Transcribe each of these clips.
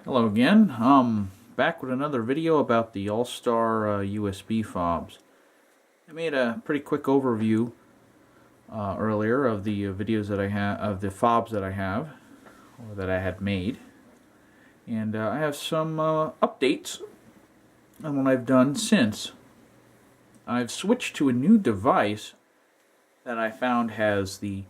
Hello again. Back with another video about the Allstar USB fobs. I made a pretty quick overview earlier of the videos that I have of the fobs that I have or that I had made, and I have some updates on what I've done since. I've switched to a new device that I found has the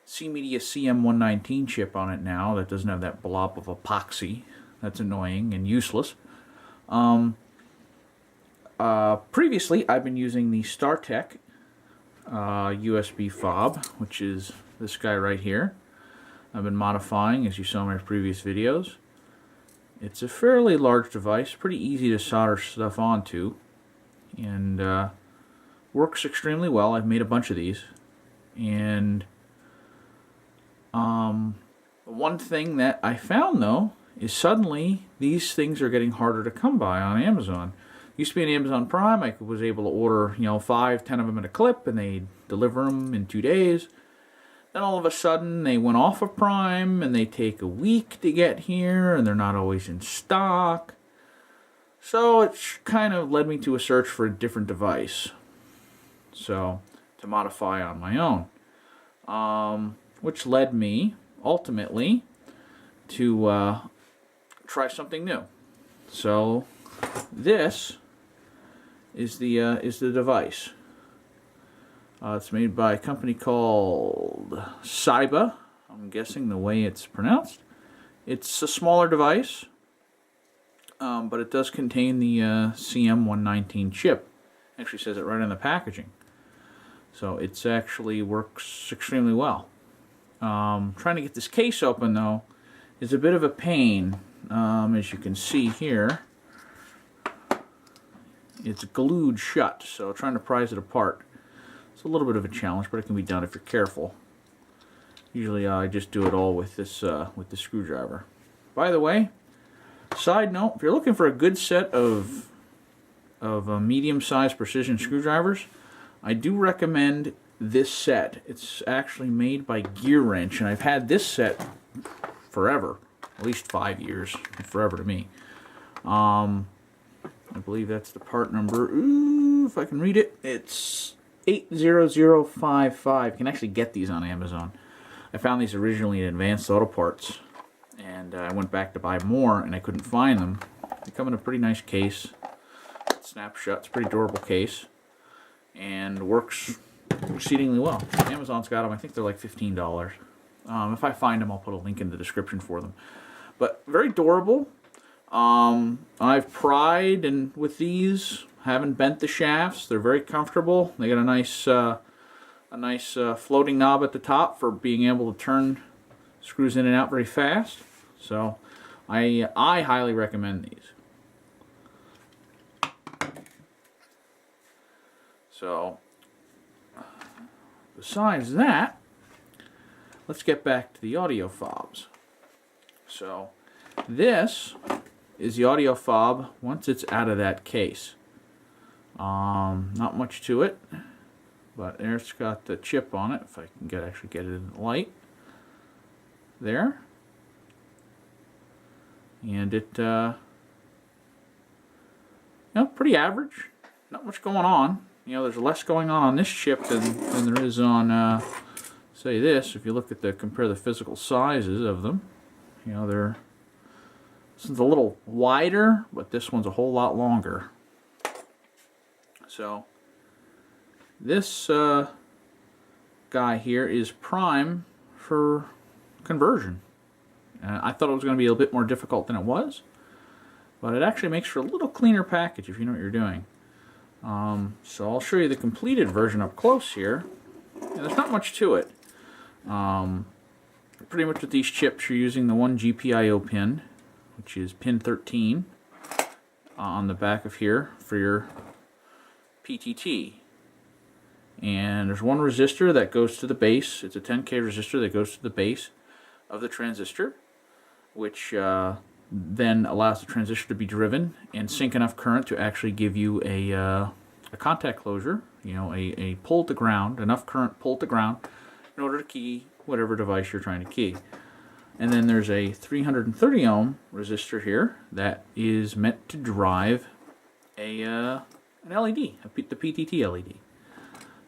CMedia CM119 chip on it now that doesn't have that blob of epoxy. That's annoying and useless. Previously, I've been using the Startech USB fob, which is this guy right here. I've been modifying, as you saw in my previous videos. It's a fairly large device, pretty easy to solder stuff onto, and works extremely well. I've made a bunch of these, and one thing that I found though is suddenly these things are getting harder to come by on Amazon. Used to be on Amazon Prime, I was able to order 5, 10 of them in a clip, and they deliver them in 2 days. Then all of a sudden they went off of Prime and they take a week to get here, and they're not always in stock. So it's kind of led me to a search for a different device, so to modify on my own, which led me ultimately to try something new. So this is the device. It's made by a company called SYBA. I'm guessing the way it's pronounced. It's a smaller device, but it does contain the CM119 chip. Actually says it right on the packaging. So it actually works extremely well. Trying to get this case open though is a bit of a pain. As you can see here, it's glued shut, so trying to prise it apart, it's a little bit of a challenge, but it can be done if you're careful. Usually I just do it all with this with the screwdriver. By the way, side note, if you're looking for a good set of medium-sized precision screwdrivers, I do recommend this set. It's actually made by Gear Wrench, and I've had this set forever, at least 5 years, forever to me. I believe that's the part number, if I can read it, it's 80055. You can actually get these on Amazon. I found these originally in Advanced Auto Parts, and I went back to buy more and I couldn't find them. They come in a pretty nice case. It snaps shut. It's a pretty durable case and works exceedingly well. Amazon's got them. I think they're like $15. If I find them, I'll put a link in the description for them. But very durable. I've pried and with these, haven't bent the shafts. They're very comfortable. They got a nice floating knob at the top for being able to turn screws in and out very fast. So I highly recommend these. So besides that, let's get back to the audio fobs. So this is the audio fob once it's out of that case. Not much to it, but there's got the chip on it. If I can actually get it in the light there, and it pretty average. Not much going on. There's less going on this chip than there is on say this. If you look at compare the physical sizes of them, this one's a little wider, but this one's a whole lot longer. So this guy here is prime for conversion. I thought it was going to be a bit more difficult than it was, but it actually makes for a little cleaner package if you know what you're doing. So I'll show you the completed version up close here. And there's not much to it. Pretty much with these chips, you're using the one GPIO pin, which is pin 13 on the back of here for your PTT. And there's one resistor that goes to the base. It's a 10K resistor that goes to the base of the transistor, which then allows the transistor to be driven and sink enough current to actually give you a contact closure, a pull to ground, enough current pull to ground in order to key whatever device you're trying to key. And then there's a 330 ohm resistor here that is meant to drive an LED, the PTT LED.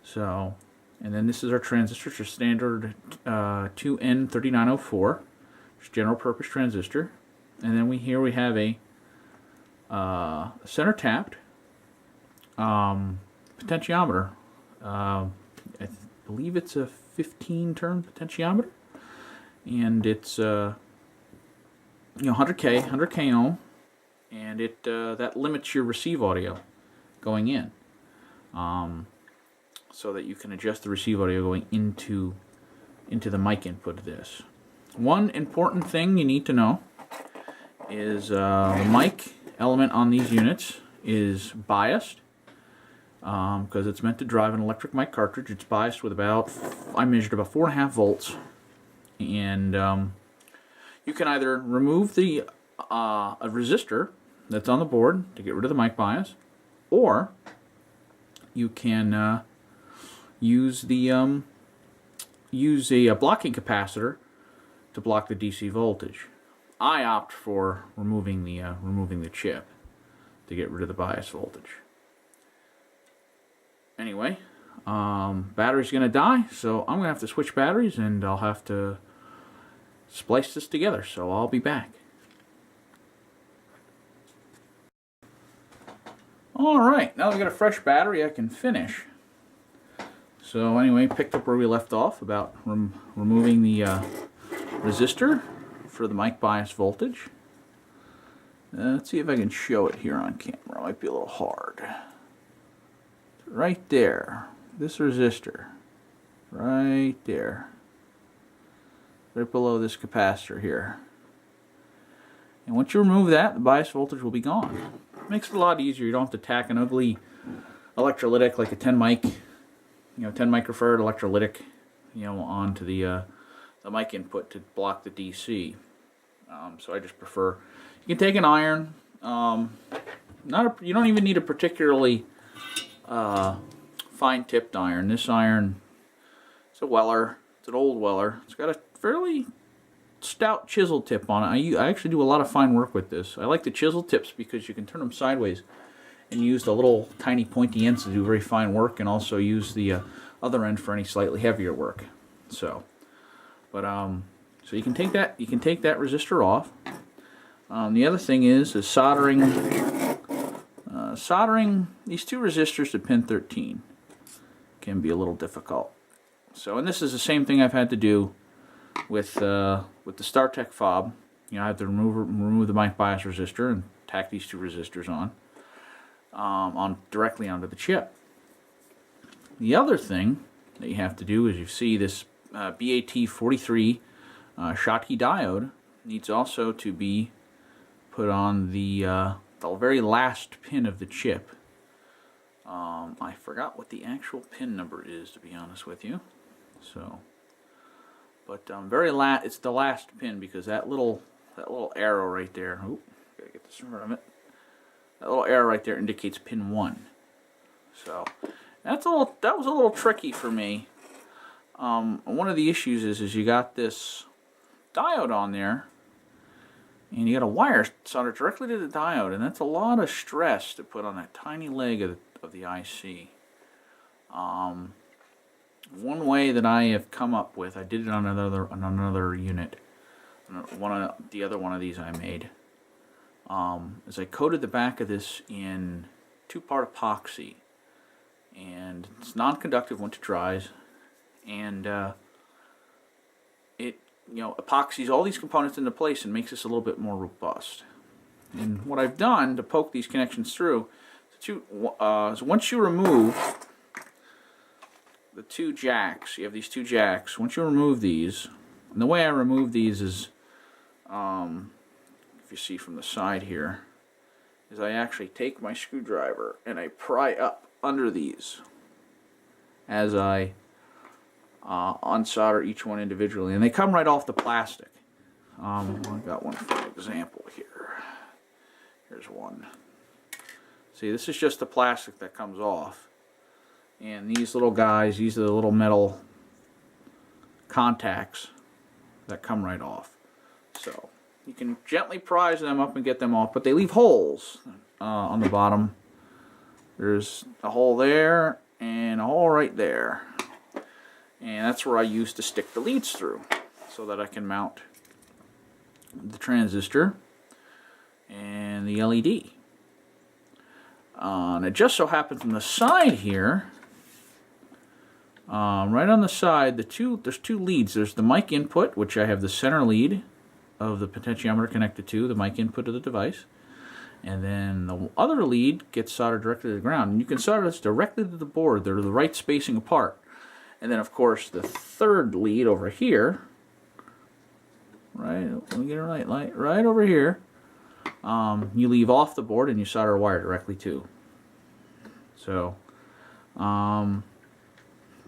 So, and then this is our transistor, it's a standard 2N3904, which is general purpose transistor. And then here we have a center tapped potentiometer. I believe it's a 15-turn potentiometer, and it's 100K ohm, and it that limits your receive audio going in, so that you can adjust the receive audio going into the mic input of this. One important thing you need to know is the mic element on these units is biased, because it's meant to drive an electric mic cartridge. It's biased with I measured about 4.5 volts, and you can either remove a resistor that's on the board to get rid of the mic bias, or you can use a blocking capacitor to block the DC voltage. I opt for removing the chip to get rid of the bias voltage. Anyway, battery's gonna die, so I'm gonna have to switch batteries, and I'll have to splice this together, so I'll be back. Alright, now that we got a fresh battery, I can finish. So anyway, picked up where we left off about removing the resistor for the mic bias voltage. Let's see if I can show it here on camera. It might be a little hard. Right there, this resistor, right there, right below this capacitor here. And once you remove that, the bias voltage will be gone. It makes it a lot easier. You don't have to tack an ugly electrolytic like a 10 mic, 10 microfarad electrolytic, onto the mic input to block the DC. So I just prefer. You can take an iron. You don't even need a particularly fine tipped iron. This iron, it's a Weller. It's an old Weller. It's got a fairly stout chisel tip on it. I actually do a lot of fine work with this. I like the chisel tips because you can turn them sideways and use the little tiny pointy ends to do very fine work, and also use the other end for any slightly heavier work. So you can take that resistor off. The other thing is soldering these two resistors to pin 13 can be a little difficult. So, and this is the same thing I've had to do with the Startech fob. I have to remove the mic bias resistor and tack these two resistors on directly onto the chip. The other thing that you have to do is, you see this BAT43 Schottky diode needs also to be put on the very last pin of the chip. I forgot what the actual pin number is, to be honest with you. So, but it's the last pin, because that little arrow right there. Oop, gotta get this in front of it. That little arrow right there indicates pin 1. So that was a little tricky for me. One of the issues is you got this diode on there, and you got a wire soldered directly to the diode, and that's a lot of stress to put on that tiny leg of the IC. One way that I have come up with, I did it on another unit, the other one of these I made, is I coated the back of this in 2-part epoxy, and it's non-conductive once it dries, and it epoxies all these components into place and makes this a little bit more robust. And what I've done to poke these connections through, so once you remove the 2 jacks, you have these 2 jacks. Once you remove these, and the way I remove these is, if you see from the side here, is I actually take my screwdriver and I pry up under these as I unsolder each one individually, and they come right off the plastic. I've got one for an example here. Here's one. See, this is just the plastic that comes off, and these little guys, these are the little metal contacts that come right off. So you can gently prise them up and get them off, but they leave holes on the bottom. There's a hole there and a hole right there. And that's where I use to stick the leads through so that I can mount the transistor and the LED. And it just so happens on the side here, right on the side, there's two leads. There's the mic input, which I have the center lead of the potentiometer connected to the mic input of the device. And then the other lead gets soldered directly to the ground. And you can solder this directly to the board. They're the right spacing apart. And then, of course, the third lead over here, right, let me get it right over here, you leave off the board and you solder a wire directly to. So,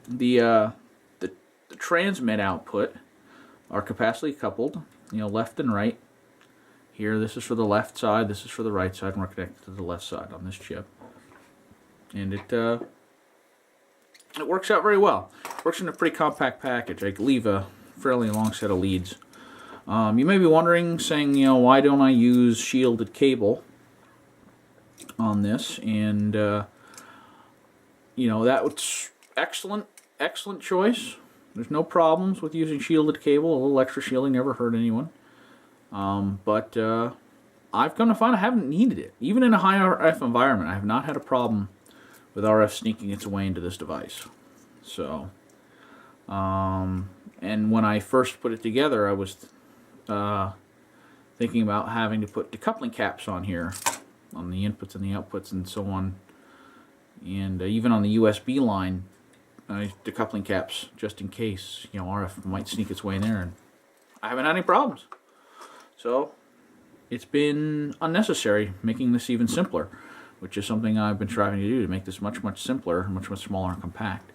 the transmit output are capacity coupled, left and right. Here, this is for the left side, this is for the right side, and we're connected to the left side on this chip. And it works out very well. Works in a pretty compact package. I leave a fairly long set of leads. You may be wondering, saying, why don't I use shielded cable on this? And that was excellent choice. There's no problems with using shielded cable. A little extra shielding never hurt anyone. But I've come to find I haven't needed it. Even in a high RF environment, I have not had a problem with RF sneaking its way into this device. So, and when I first put it together, I was thinking about having to put decoupling caps on here, on the inputs and the outputs and so on. And even on the USB line, decoupling caps, just in case, RF might sneak its way in there. And I haven't had any problems. So, it's been unnecessary, making this even simpler, which is something I've been striving to do, to make this much simpler, much smaller and compact.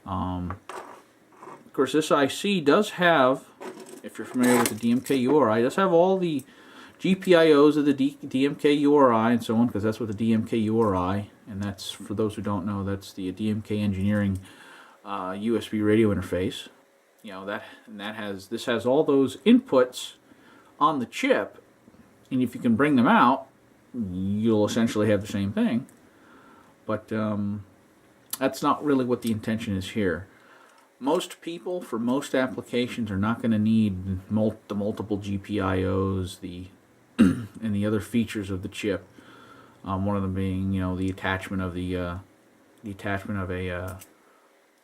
Of course, this IC does have, if you're familiar with the DMK URI, it does have all the GPIOs of the DMK URI and so on, because that's what the DMK URI, and that's, for those who don't know, that's the DMK Engineering USB radio interface. This has all those inputs on the chip, and if you can bring them out, you'll essentially have the same thing. But that's not really what the intention is here. Most people, for most applications, are not going to need the multiple GPIOs, and the other features of the chip. One of them being, the attachment of an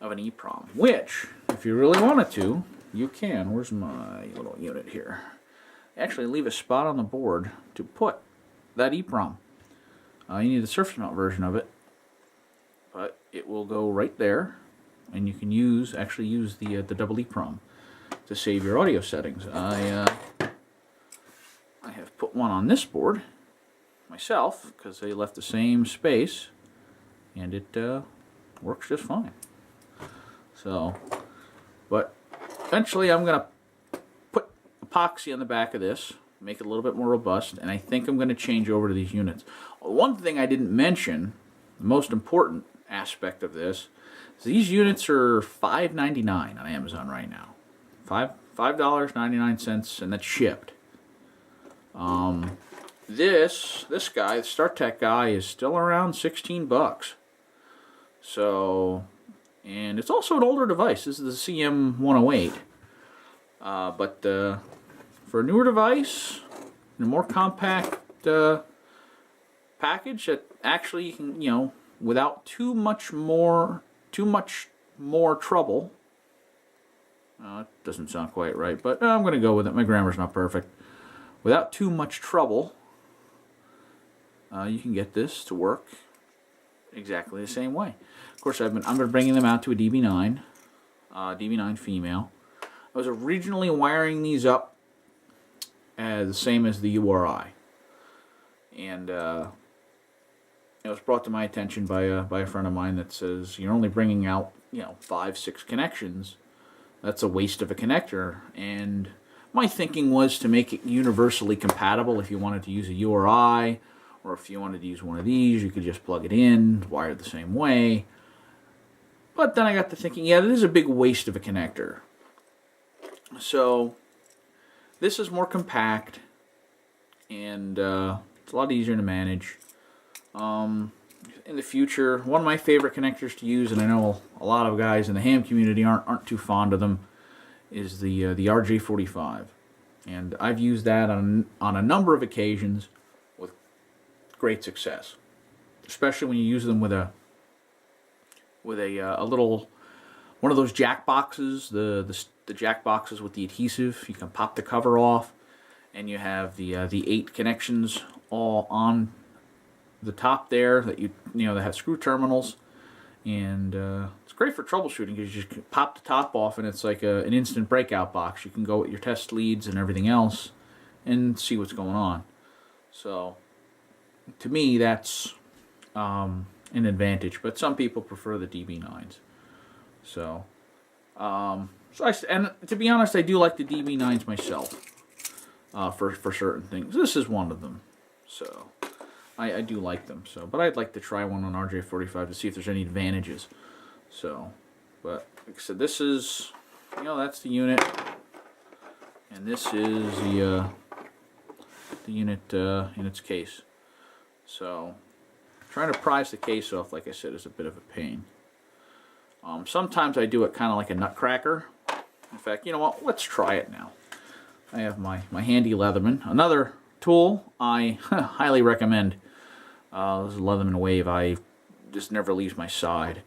EEPROM, which, if you really wanted to, you can. Where's my little unit here? Actually, leave a spot on the board to put that EEPROM. You need the surface mount version of it, but it will go right there, and you can actually use the double EEPROM to save your audio settings. I have put one on this board myself because they left the same space, and it works just fine. So, but eventually I'm going to put epoxy on the back of this, make it a little bit more robust, and I think I'm going to change over to these units. One thing I didn't mention, the most important aspect of this, is these units are $5.99 on Amazon right now. $5.99, and that's shipped. This guy, the Startech guy, is still around 16 bucks. So, and it's also an older device. This is the CM108. But for a newer device, and a more compact package that actually you can, without too much more trouble. It doesn't sound quite right, but I'm going to go with it. My grammar's not perfect. Without too much trouble, you can get this to work exactly the same way. Of course, I've been bringing them out to a DB9, DB9 female. I was originally wiring these up as the same as the URI, and it was brought to my attention by a friend of mine that says you're only bringing out 5-6 connections. That's a waste of a connector. And my thinking was to make it universally compatible. If you wanted to use a URI, or if you wanted to use one of these, you could just plug it in, wired the same way. But then I got to thinking, yeah, that is a big waste of a connector. So This is more compact, and it's a lot easier to manage. In the future, one of my favorite connectors to use, and I know a lot of guys in the ham community aren't too fond of them, is the RJ45, and I've used that on a number of occasions with great success, especially when you use them with a little one of those jack boxes, the jack boxes with the adhesive. You can pop the cover off, and you have the 8 connections all on the top there that that have screw terminals, and it's great for troubleshooting because you just pop the top off and it's like an instant breakout box. You can go with your test leads and everything else and see what's going on. So to me, that's an advantage, but some people prefer the DB9s. So and to be honest, I do like the DB9s myself for certain things. This is one of them, so I do like them. So, but I'd like to try one on RJ45 to see if there's any advantages. So, but like I said, this is, that's the unit, and this is the unit in its case. So, trying to prise the case off, like I said, is a bit of a pain. Sometimes I do it kind of like a nutcracker. In fact, you know what? Let's try it now. I have my handy Leatherman. Another tool I highly recommend. This is Leatherman Wave. I just never leaves my side.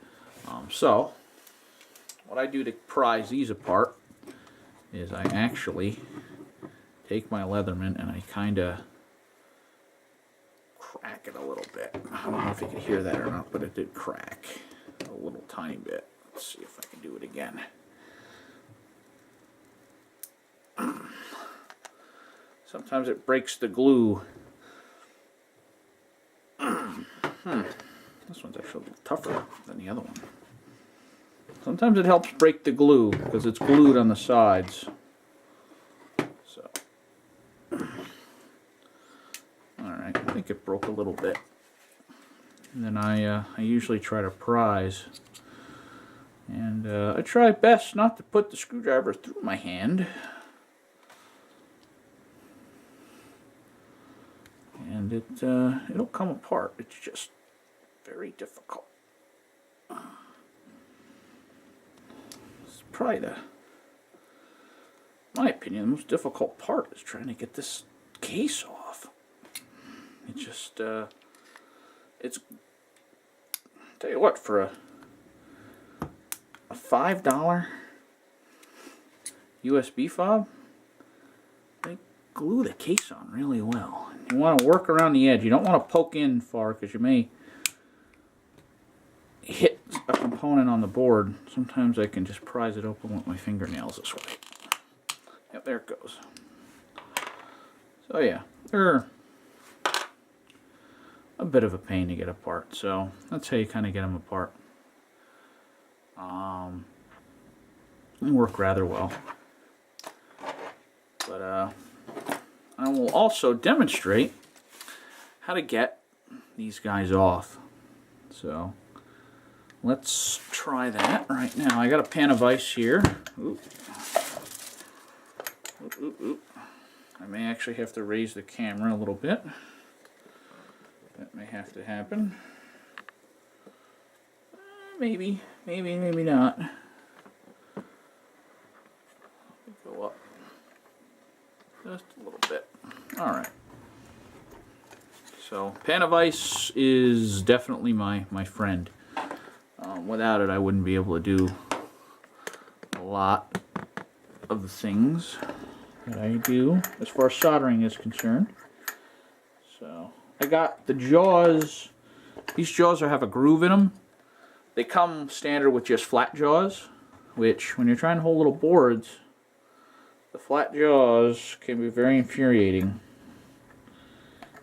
So, what I do to prise these apart is I actually take my Leatherman and I kind of crack it a little bit. I don't know if you can hear that or not, but it did crack a little tiny bit. Let's see if I can do it again. Sometimes it breaks the glue. This one's actually a little tougher than the other one. Sometimes it helps break the glue because it's glued on the sides. So, alright, I think it broke a little bit. And then I usually try to prise. And I try best not to put the screwdriver through my hand. And it'll come apart. It's just very difficult. It's probably my opinion, the most difficult part is trying to get this case off. It just, it's, tell you what, for a $5 USB fob, they glue the case on really well. You want to work around the edge. You don't want to poke in far because you may hit a component on the board. Sometimes I can just prise it open with my fingernails this way. Yep, there it goes. So yeah, they're a bit of a pain to get apart. So that's how you kind of get them apart. They work rather well. But I will also demonstrate how to get these guys off. So let's try that right now. I got a pan of ice here. Ooh. Ooh, ooh, ooh. I may actually have to raise the camera a little bit. That may have to happen. Maybe not. Go up just a little bit. Alright. So, pan of ice is definitely my friend. Without it, I wouldn't be able to do a lot of the things that I do as far as soldering is concerned. So, I got the jaws. These jaws have a groove in them. They come standard with just flat jaws, which when you're trying to hold little boards, the flat jaws can be very infuriating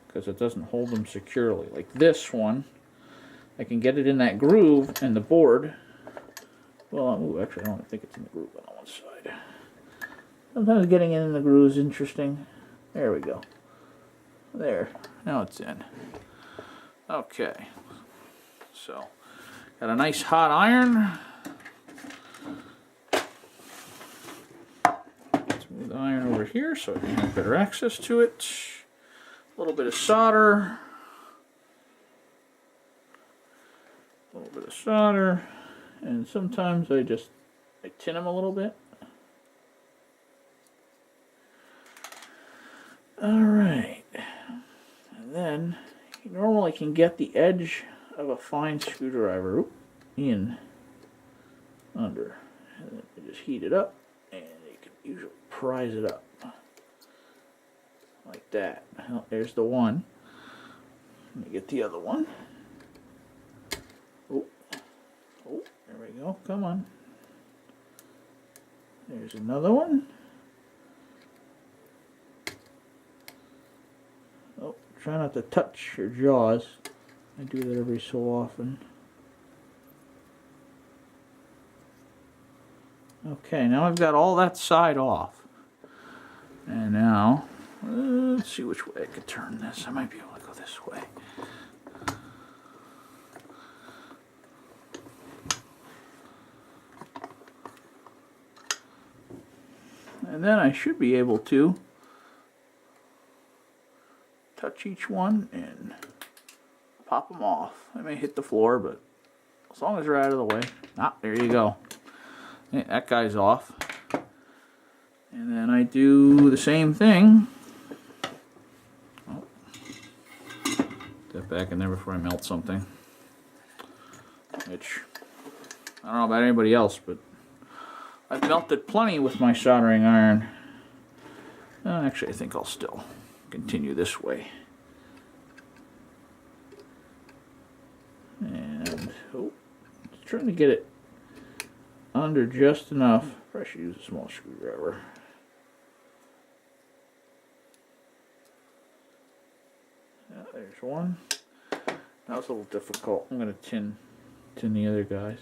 because it doesn't hold them securely. Like this one, I can get it in that groove and the board. Well, ooh, actually I don't think it's in the groove on one side. Sometimes getting it in the groove is interesting. There we go. There, now it's in. Okay, so got a nice hot iron. Get some Move the iron over here so I can have better access to it. A little bit of solder. A little bit of solder. And sometimes I tin them a little bit. Alright. And then you normally can get the edge of a fine screwdriver in under. And then you just heat it up and you can usually prise it up. Like that. Well, there's the one. Let me get the other one. Oh, there we go. Come on. There's another one. Oh, try not to touch your jaws. I do that every so often. Okay, now I've got all that side off. And now, let's see which way I could turn this. I might be able to go this way. And then I should be able to touch each one and pop them off. I may hit the floor, but as long as they're out of the way. Ah, there you go. Yeah, that guy's off. And then I do the same thing. Oh. Get back in there before I melt something. Which, I don't know about anybody else, but I've melted plenty with my soldering iron. Actually, I think I'll still continue this way. And, just trying to get it under just enough. Probably should use a small screwdriver. Yeah, there's one. That was a little difficult. I'm going to tin the other guys.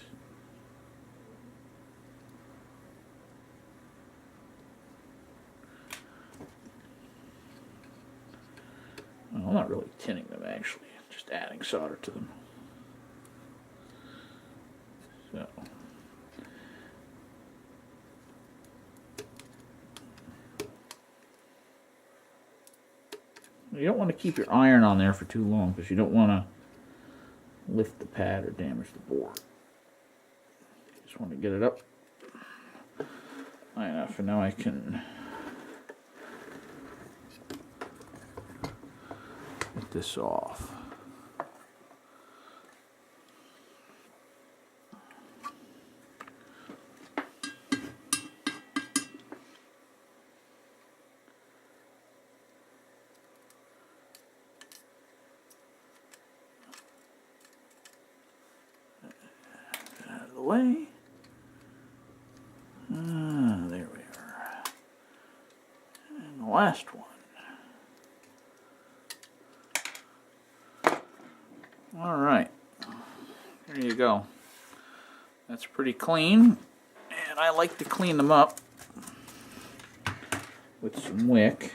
Well, I'm not really tinning them actually, just adding solder to them. So. You don't want to keep your iron on there for too long because you don't want to lift the pad or damage the board. You just want to get it up high enough, and now I can get this off. Way. There we are. And the last one. Alright. There you go. That's pretty clean. And I like to clean them up with some wick.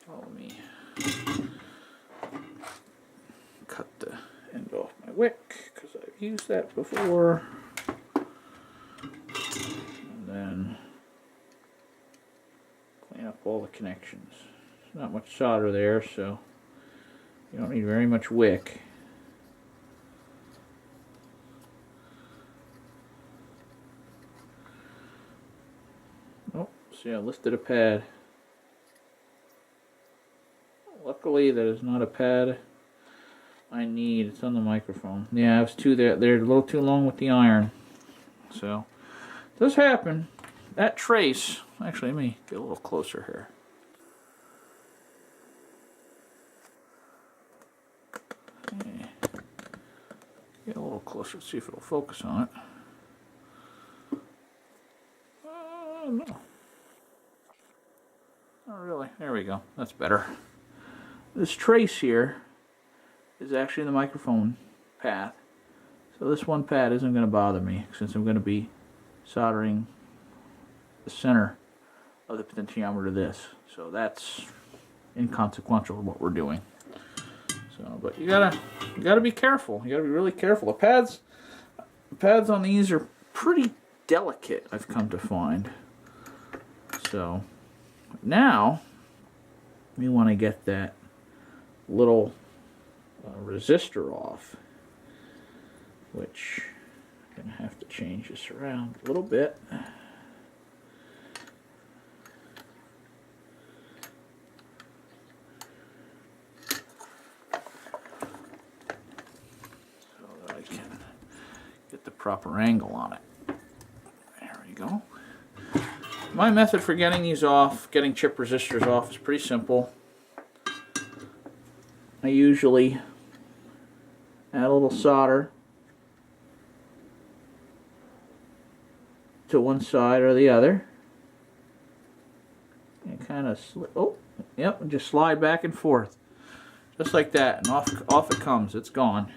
Follow me. Cut the end off my wick. I've used that before. And then clean up all the connections. There's not much solder there, so you don't need very much wick. Oh, see, I lifted a pad. Luckily, that is not a pad I need. It's on the microphone. Yeah, I was they're a little too long with the iron. So, it does happen. That trace, actually, let me get a little closer here. Okay. Get a little closer, see if it'll focus on it. No. Not really. There we go. That's better. This trace here is actually the microphone path. So this one pad isn't going to bother me since I'm going to be soldering the center of the potentiometer to this. So that's inconsequential of what we're doing. So, but you gotta be careful. You gotta be really careful. The pads on these are pretty delicate, I've come to find. So now we want to get that little resistor off, which I'm going to have to change this around a little bit. So that I can get the proper angle on it. There we go. My method for getting these off, getting chip resistors off, is pretty simple. I usually add a little solder to one side or the other, and kind of and just slide back and forth, just like that, and off it comes. It's gone.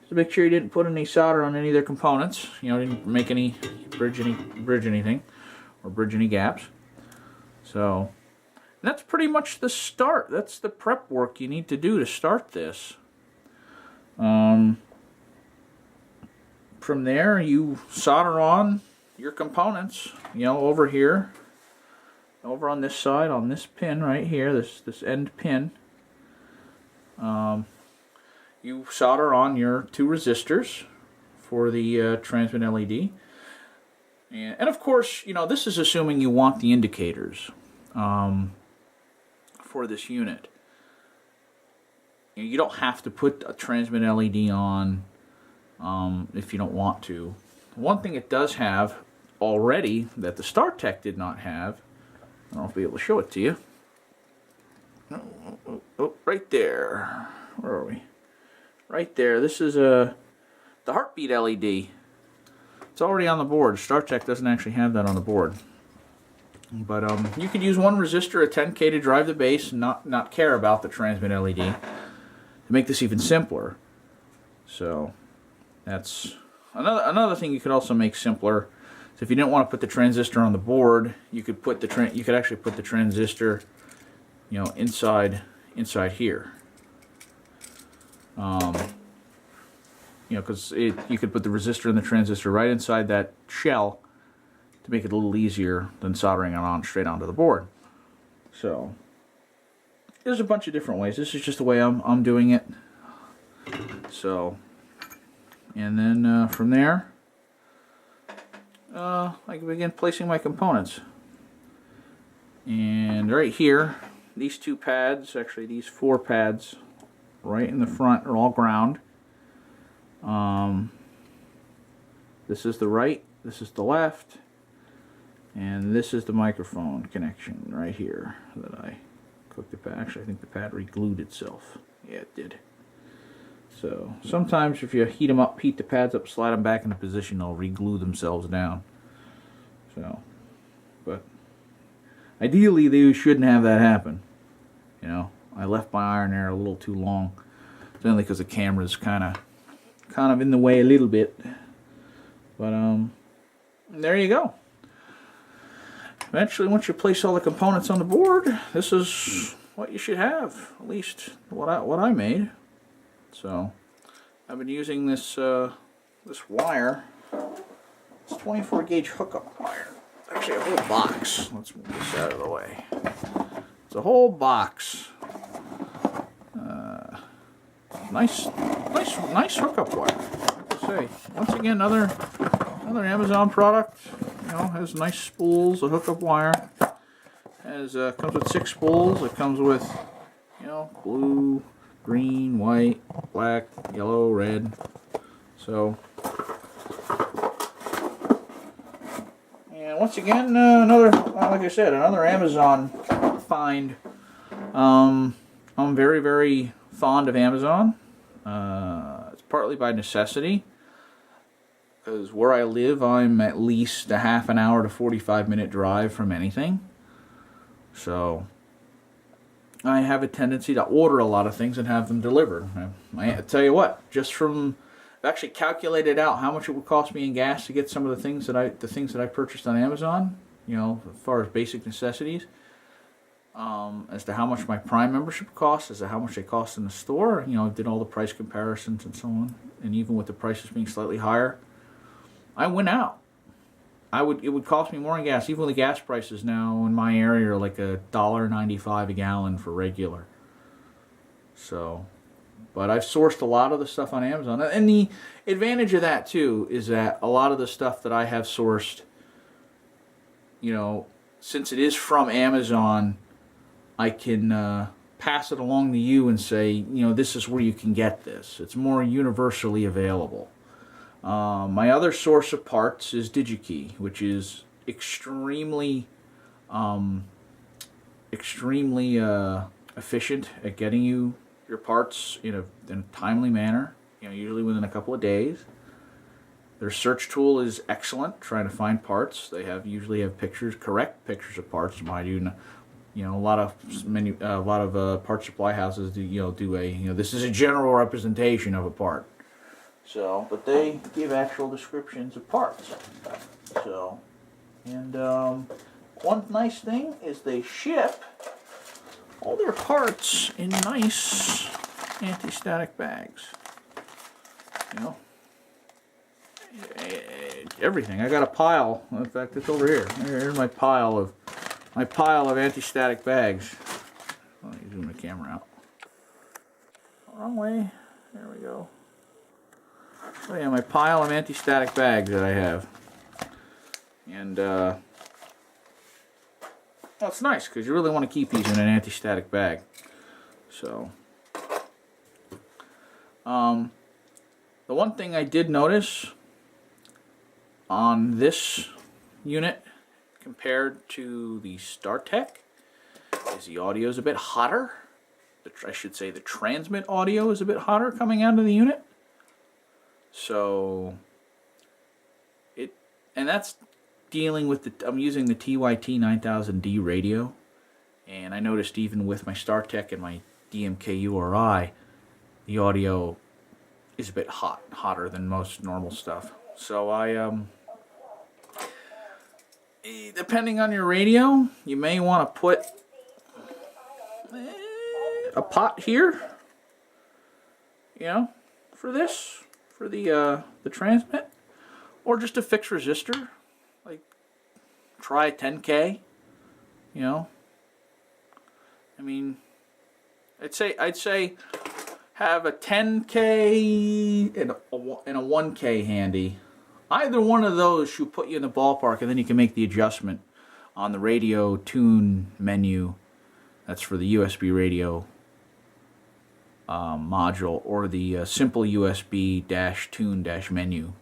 So make sure you didn't put any solder on any of their components. You know, didn't make any bridge anything, or bridge any gaps. So that's pretty much the start. That's the prep work you need to do to start this. From there, you solder on your components, you know, over here, over on this side, on this pin right here, this end pin. You solder on your 2 resistors for the transmit LED. And of course, you know, this is assuming you want the indicators for this unit. You don't have to put a transmit LED on if you don't want to. One thing it does have already that the Startech did not have, I don't know if I'll be able to show it to you. Oh, right there. Where are we? Right there. This is the heartbeat LED. It's already on the board. Startech doesn't actually have that on the board. But you could use one resistor, a 10K, to drive the base and not care about the transmit LED to make this even simpler. So that's another thing you could also make simpler. So if you didn't want to put the transistor on the board, you could actually put the transistor, you know, inside here. You know, because you could put the resistor and the transistor right inside that shell to make it a little easier than soldering it on straight onto the board. So there's a bunch of different ways. This is just the way I'm doing it. So, and then from there, I can begin placing my components. And right here, these 2 pads, actually these 4 pads, right in the front are all ground. This is the right, this is the left, and this is the microphone connection right here that I cooked the pad. Actually, I think the pad re-glued itself. Yeah, it did. So sometimes if you heat the pads up, slide them back into position, they'll re-glue themselves down. So, but ideally they shouldn't have that happen. You know, I left my iron there a little too long. It's only because the camera's kind of in the way a little bit. But there you go. Eventually, once you place all the components on the board, this is what you should have. At least what I made. So I've been using this this wire. It's 24 gauge hookup wire. Actually, a whole box. Let's move this out of the way. It's a whole box. Nice hookup wire. I have to say. Once again, another Amazon product. You know, has nice spools, a hookup wire. Comes with 6 spools. It comes with, you know, blue, green, white, black, yellow, red. So, and once again, like I said, another Amazon find. I'm very, very fond of Amazon. It's partly by necessity, because where I live, I'm at least a half an hour to 45-minute drive from anything. So I have a tendency to order a lot of things and have them delivered. I tell you what, I've actually calculated out how much it would cost me in gas to get some of the things that I purchased on Amazon. You know, as far as basic necessities. As to how much my Prime membership costs, as to how much they cost in the store. You know, I did all the price comparisons and so on. And even with the prices being slightly higher, I went out. it would cost me more in gas. Even the gas prices now in my area are like $1.95 a gallon for regular. So, but I've sourced a lot of the stuff on Amazon, and the advantage of that too is that a lot of the stuff that I have sourced, you know, since it is from Amazon, I can pass it along to you and say, you know, this is where you can get this. It's more universally available. My other source of parts is DigiKey, which is extremely efficient at getting you your parts in a timely manner, you know, usually within a couple of days. Their search tool is excellent, trying to find parts. They usually have correct pictures of parts. I do, you know, a lot of part supply houses do this is a general representation of a part. So, but they give actual descriptions of parts. So, and one nice thing is they ship all their parts in nice anti-static bags. You know, everything. I got a pile. In fact, it's over here. Here's my pile of anti-static bags. Let me zoom the camera out. Wrong way. There we go. Oh yeah, my pile of anti-static bags that I have. And it's nice because you really want to keep these in an anti-static bag. So, the one thing I did notice on this unit compared to the Startech is the audio is a bit hotter. I should say the transmit audio is a bit hotter coming out of the unit. So, and that's dealing with I'm using the TYT 9000D radio, and I noticed even with my Startech and my DMK URI, the audio is a bit hotter than most normal stuff. So depending on your radio, you may want to put a pot here, you know, for the transmit, or just a fixed resistor. Like, try 10K, you know. I mean, I'd say have a 10K and a 1K handy. Either one of those should put you in the ballpark, and then you can make the adjustment on the radio tune menu. That's for the USB radio module, or the simple USB tune menu.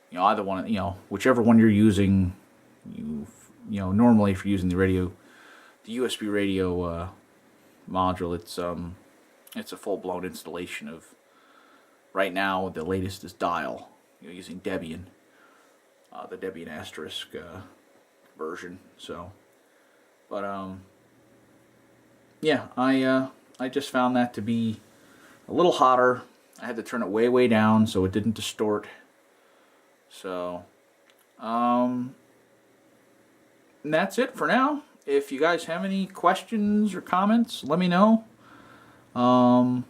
You know, either one, you know, whichever one you're using. You know, normally if you're using the USB radio module, it's a full-blown installation of. Right now, the latest is dial. You know, using Debian, the Debian asterisk version. So, but yeah, I just found that to be a little hotter. I had to turn it way down so it didn't distort. So, and that's it for now. If you guys have any questions or comments, let me know. I'll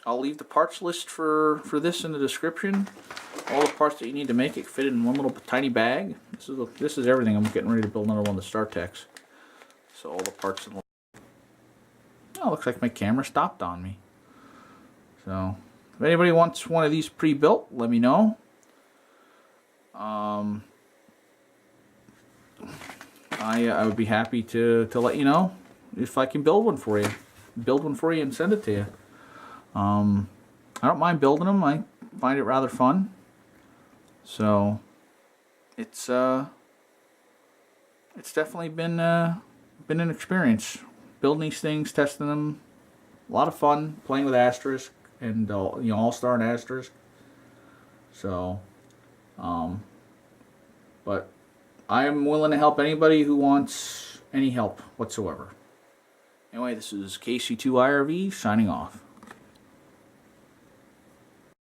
leave the parts list for this in the description. All the parts that you need to make it fit in one little tiny bag. This is everything. I'm getting ready to build another one of the Startechs. So all the parts in the... Oh, looks like my camera stopped on me. So, if anybody wants one of these pre-built, let me know. I would be happy to let you know if I can build one for you. Build one for you and send it to you. I don't mind building them. I find it rather fun. So, it's definitely been an experience. Building these things, testing them, a lot of fun playing with Asterisk and you know, Allstar and Asterisk. So, but I am willing to help anybody who wants any help whatsoever. Anyway, this is KC2IRV signing off.